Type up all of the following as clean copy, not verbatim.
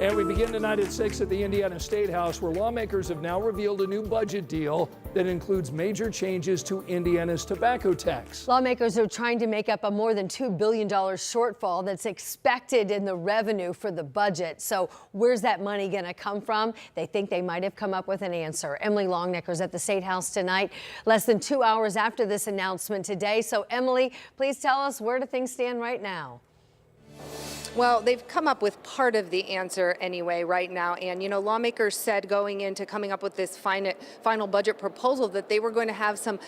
And we begin tonight at 6 at the Indiana State House, where lawmakers have now revealed a new budget deal that includes major changes to Indiana's tobacco tax. Lawmakers are trying to make up a more than $2 billion shortfall that's expected in the revenue for the budget. So where's that money going to come from? They think they might have come up with an answer. Emily Longnicker's at the State House tonight, less than 2 hours after this announcement today. So Emily, please tell us, where do things stand right now? Well, they've come up with part of the answer anyway right now. And, lawmakers said going into coming up with this final budget proposal that they were going to have some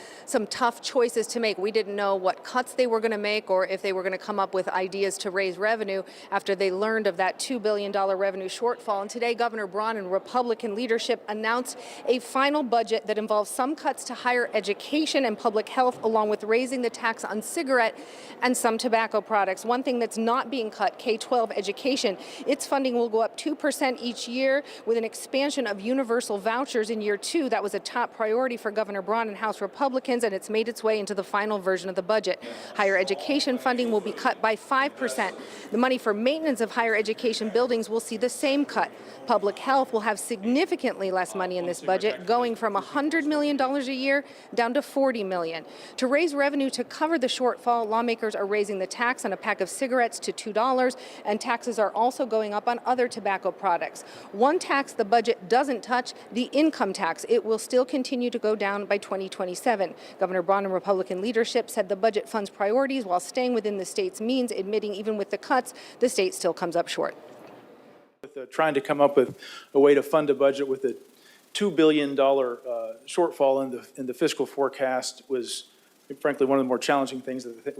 tough choices to make. We didn't know what cuts they were going to make or if they were going to come up with ideas to raise revenue after they learned of that $2 billion revenue shortfall. And today, Governor Braun and Republican leadership announced a final budget that involves some cuts to higher education and public health, along with raising the tax on cigarette and some tobacco products. One thing that's not being cut, K-12 education. Its funding will go up 2% each year with an expansion of universal vouchers in year 2. That was a top priority for Governor Braun and House Republicans, and it's made its way into the final version of the budget. Higher education funding will be cut by 5%. The money for maintenance of higher education buildings will see the same cut. Public health will have significantly less money in this budget, going from $100 million a year down to $40 million. To raise revenue to cover the shortfall, lawmakers are raising the tax on a pack of cigarettes to $2, and taxes are also going up on other tobacco products. One tax the budget doesn't touch, the income tax. It will still continue to go down by 2027. Governor Braun and Republican leadership said the budget funds priorities while staying within the state's means, admitting even with the cuts, the state still comes up short. Trying to come up with a way to fund a budget with a $2 billion shortfall in the fiscal forecast was, frankly, one of the more challenging things that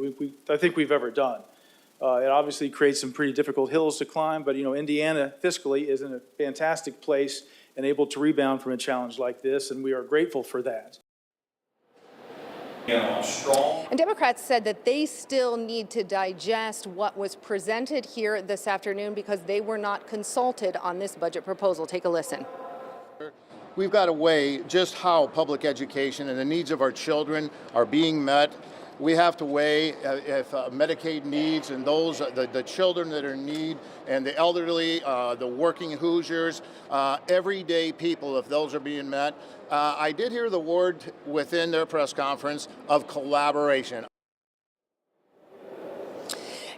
I think we've ever done. It obviously creates some pretty difficult hills to climb, but Indiana fiscally is in a fantastic place and able to rebound from a challenge like this, and we are grateful for that. And Democrats said that they still need to digest what was presented here this afternoon because they were not consulted on this budget proposal. Take a listen. We've got to weigh just how public education and the needs of our children are being met. We have to weigh if Medicaid needs and those, the children that are in need, and the elderly, the working Hoosiers, everyday people, if those are being met. I did hear the word within their press conference of collaboration.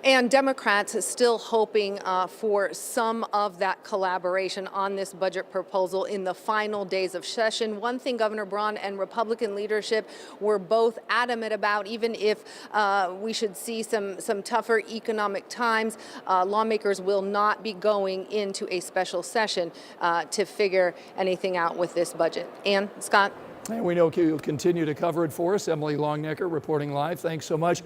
And Democrats are still hoping for some of that collaboration on this budget proposal in the final days of session. One thing Governor Braun and Republican leadership were both adamant about, even if we should see some tougher economic times, lawmakers will not be going into a special session to figure anything out with this budget. Ann, Scott? And we know you'll continue to cover it for us. Emily Longnicker reporting live. Thanks so much.